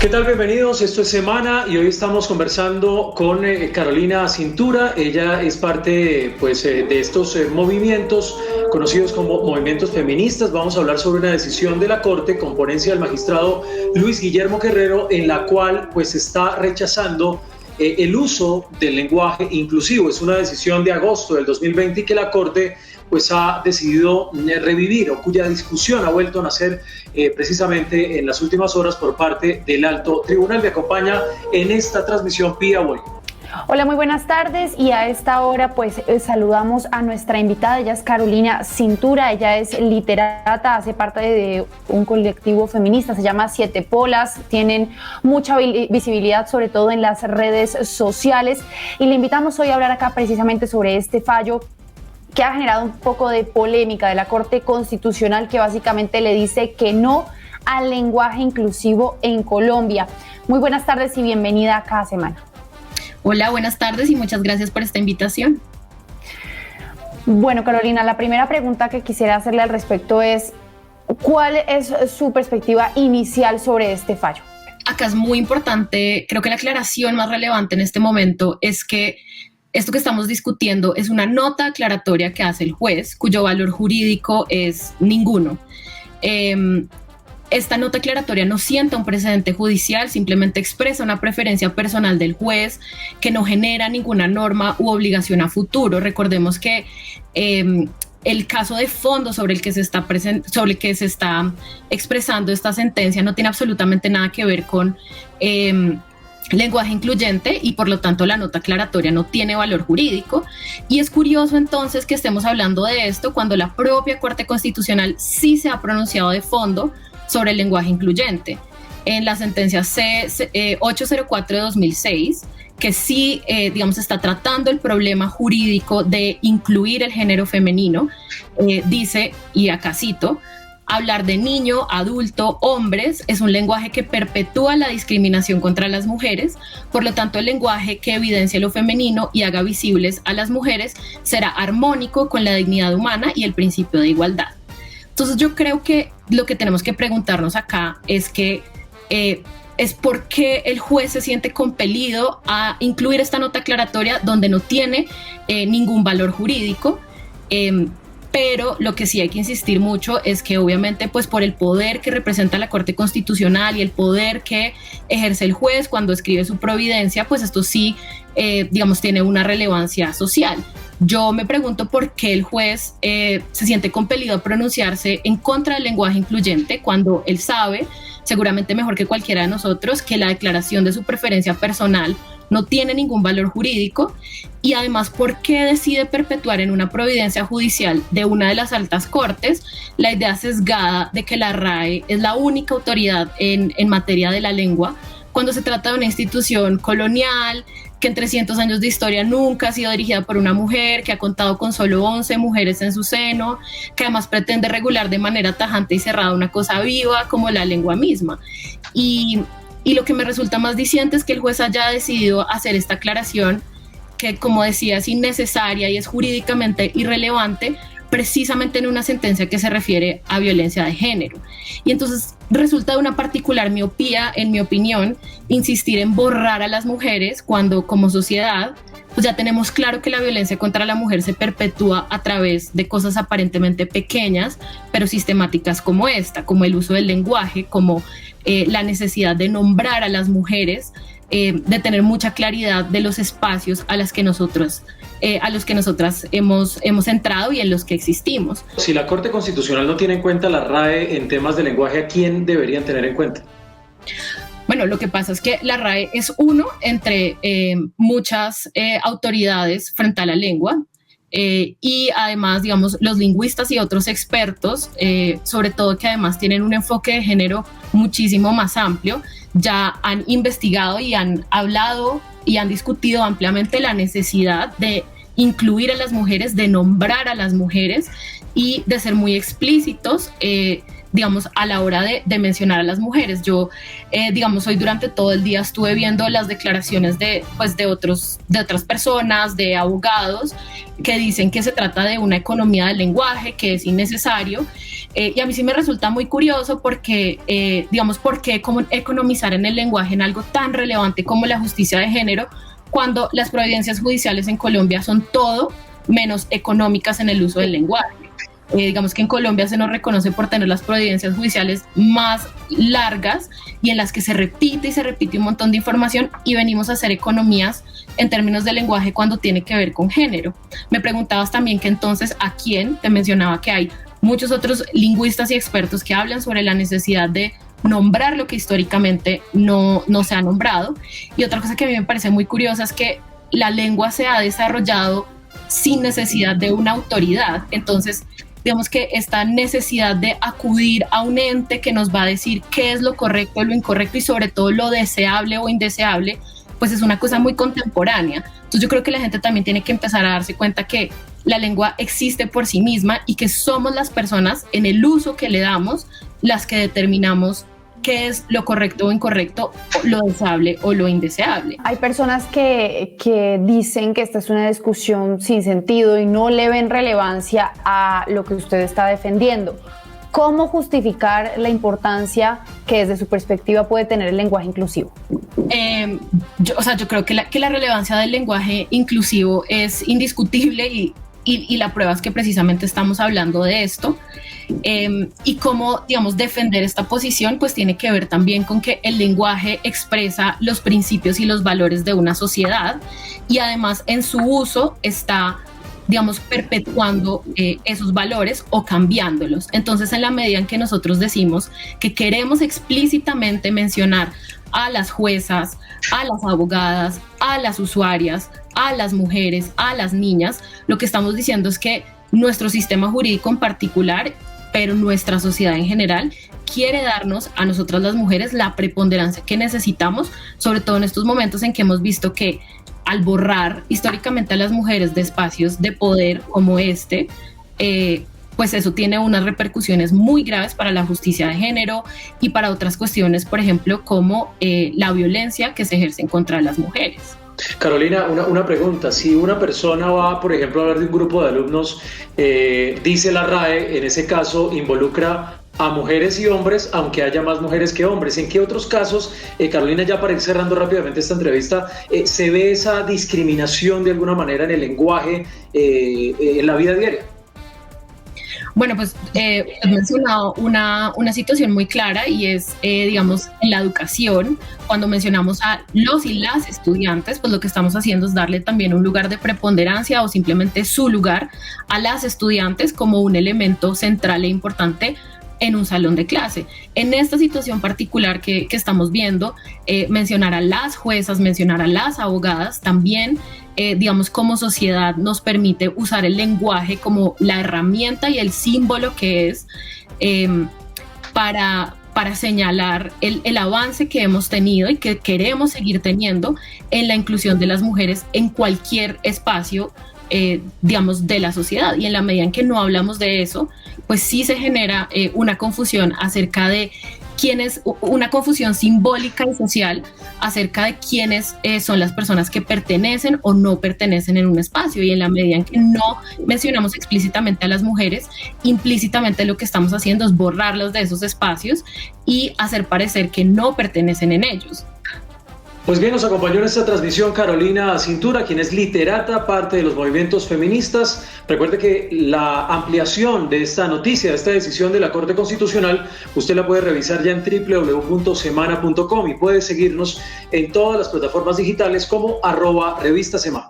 ¿Qué tal? Bienvenidos. Esto es Semana y hoy estamos conversando con Carolina Cintura. Ella es parte de estos movimientos conocidos como movimientos feministas. Vamos a hablar sobre una decisión de la Corte con ponencia del magistrado Luis Guillermo Guerrero, en la cual está rechazando el uso del lenguaje inclusivo. Es una decisión de agosto del 2020 y que la Corte ha decidido revivir, o cuya discusión ha vuelto a nacer precisamente en las últimas horas por parte del Alto Tribunal. Me acompaña en esta transmisión Pía Boy. Hola, muy buenas tardes, y a esta hora saludamos a nuestra invitada. Ella es Carolina Cintura. Ella es literata, hace parte de un colectivo feminista, se llama Siete Polas, tienen mucha visibilidad sobre todo en las redes sociales, y le invitamos hoy a hablar acá precisamente sobre este fallo que ha generado un poco de polémica de la Corte Constitucional, que básicamente le dice que no al lenguaje inclusivo en Colombia. Muy buenas tardes y bienvenida a Cada Semana. Hola, buenas tardes y muchas gracias por esta invitación. Bueno, Carolina, la primera pregunta que quisiera hacerle al respecto es: ¿cuál es su perspectiva inicial sobre este fallo? Acá es muy importante, creo que la aclaración más relevante en este momento es que esto que estamos discutiendo es una nota aclaratoria que hace el juez, cuyo valor jurídico es ninguno. Esta nota aclaratoria no sienta un precedente judicial, simplemente expresa una preferencia personal del juez que no genera ninguna norma u obligación a futuro. Recordemos que el caso de fondo sobre el que se está expresando esta sentencia no tiene absolutamente nada que ver con lenguaje incluyente, y por lo tanto la nota aclaratoria no tiene valor jurídico. Y es curioso entonces que estemos hablando de esto cuando la propia Corte Constitucional sí se ha pronunciado de fondo sobre el lenguaje incluyente en la sentencia C-804 de 2006, que sí está tratando el problema jurídico de incluir el género femenino. Dice, y acá cito: hablar de niño, adulto, hombres es un lenguaje que perpetúa la discriminación contra las mujeres. Por lo tanto, el lenguaje que evidencia lo femenino y haga visibles a las mujeres será armónico con la dignidad humana y el principio de igualdad. Entonces yo creo que lo que tenemos que preguntarnos acá es por qué el juez se siente compelido a incluir esta nota aclaratoria donde no tiene ningún valor jurídico. Pero lo que sí hay que insistir mucho es que obviamente por el poder que representa la Corte Constitucional y el poder que ejerce el juez cuando escribe su providencia, esto sí, tiene una relevancia social. Yo me pregunto por qué el juez se siente compelido a pronunciarse en contra del lenguaje incluyente cuando él sabe, seguramente mejor que cualquiera de nosotros, que la declaración de su preferencia personal no tiene ningún valor jurídico, y además por qué decide perpetuar en una providencia judicial de una de las altas cortes la idea sesgada de que la RAE es la única autoridad en materia de la lengua, cuando se trata de una institución colonial que en 300 años de historia nunca ha sido dirigida por una mujer, que ha contado con solo 11 mujeres en su seno, que además pretende regular de manera tajante y cerrada una cosa viva como la lengua misma. Y lo que me resulta más diciente es que el juez haya decidido hacer esta aclaración, que, como decía, es innecesaria y es jurídicamente irrelevante, precisamente en una sentencia que se refiere a violencia de género. Y entonces resulta de una particular miopía, en mi opinión, insistir en borrar a las mujeres cuando, como sociedad, ya tenemos claro que la violencia contra la mujer se perpetúa a través de cosas aparentemente pequeñas, pero sistemáticas como esta, como el uso del lenguaje, como la necesidad de nombrar a las mujeres, de tener mucha claridad de los espacios a los que nosotras hemos entrado y en los que existimos. Si la Corte Constitucional no tiene en cuenta la RAE en temas de lenguaje, ¿a quién deberían tener en cuenta? Bueno, lo que pasa es que la RAE es uno entre muchas autoridades frente a la lengua. Y además, los lingüistas y otros expertos, sobre todo que además tienen un enfoque de género muchísimo más amplio, ya han investigado y han hablado y han discutido ampliamente la necesidad de incluir a las mujeres, de nombrar a las mujeres y de ser muy explícitos, a la hora de mencionar a las mujeres. Yo, hoy durante todo el día estuve viendo las declaraciones de otras personas, de abogados, que dicen que se trata de una economía del lenguaje, que es innecesario. Y a mí sí me resulta muy curioso porque, digamos, ¿por qué economizar en el lenguaje en algo tan relevante como la justicia de género cuando las providencias judiciales en Colombia son todo menos económicas en el uso del lenguaje? Digamos que en Colombia se nos reconoce por tener las providencias judiciales más largas y en las que se repite y se repite un montón de información, y venimos a hacer economías en términos de lenguaje cuando tiene que ver con género. Me preguntabas también que entonces a quién, te mencionaba que hay muchos otros lingüistas y expertos que hablan sobre la necesidad de nombrar lo que históricamente no se ha nombrado. Y otra cosa que a mí me parece muy curiosa es que la lengua se ha desarrollado sin necesidad de una autoridad. Entonces, digamos que esta necesidad de acudir a un ente que nos va a decir qué es lo correcto, lo incorrecto y sobre todo lo deseable o indeseable, pues es una cosa muy contemporánea. Entonces yo creo que la gente también tiene que empezar a darse cuenta que la lengua existe por sí misma y que somos las personas en el uso que le damos las que determinamos qué es lo correcto o incorrecto, lo deseable o lo indeseable. Hay personas que dicen que esta es una discusión sin sentido y no le ven relevancia a lo que usted está defendiendo. ¿Cómo justificar la importancia que desde su perspectiva puede tener el lenguaje inclusivo? Yo creo que la relevancia del lenguaje inclusivo es indiscutible y la prueba es que precisamente estamos hablando de esto. Y cómo, digamos, defender esta posición pues tiene que ver también con que el lenguaje expresa los principios y los valores de una sociedad y además en su uso está, digamos, perpetuando esos valores o cambiándolos. Entonces, en la medida en que nosotros decimos que queremos explícitamente mencionar a las juezas, a las abogadas, a las usuarias, a las mujeres, a las niñas, lo que estamos diciendo es que nuestro sistema jurídico en particular, pero nuestra sociedad en general, quiere darnos a nosotras las mujeres la preponderancia que necesitamos, sobre todo en estos momentos en que hemos visto que al borrar históricamente a las mujeres de espacios de poder como este, pues eso tiene unas repercusiones muy graves para la justicia de género y para otras cuestiones, por ejemplo, como la violencia que se ejerce en contra de las mujeres. Carolina, una pregunta. Si una persona va, por ejemplo, a hablar de un grupo de alumnos, dice la RAE, en ese caso involucra a mujeres y hombres, aunque haya más mujeres que hombres. ¿En qué otros casos, Carolina, ya para ir cerrando rápidamente esta entrevista, se ve esa discriminación de alguna manera en el lenguaje, en la vida diaria? Bueno, pues he mencionado una situación muy clara y es, digamos, en la educación. Cuando mencionamos a los y las estudiantes, pues lo que estamos haciendo es darle también un lugar de preponderancia o simplemente su lugar a las estudiantes como un elemento central e importante en un salón de clase. En esta situación particular que estamos viendo, mencionar a las juezas, mencionar a las abogadas, también, digamos, como sociedad nos permite usar el lenguaje como la herramienta y el símbolo que es para señalar el avance que hemos tenido y que queremos seguir teniendo en la inclusión de las mujeres en cualquier espacio, digamos, de la sociedad. Y en la medida en que no hablamos de eso, pues sí se genera una confusión acerca de quiénes, una confusión simbólica y social acerca de quiénes son las personas que pertenecen o no pertenecen en un espacio. Y en la medida en que no mencionamos explícitamente a las mujeres, implícitamente lo que estamos haciendo es borrarlas de esos espacios y hacer parecer que no pertenecen en ellos. Pues bien, nos acompañó en esta transmisión Carolina Cintura, quien es literata, parte de los movimientos feministas. Recuerde que la ampliación de esta noticia, de esta decisión de la Corte Constitucional, usted la puede revisar ya en www.semana.com y puede seguirnos en todas las plataformas digitales como @revistasemana.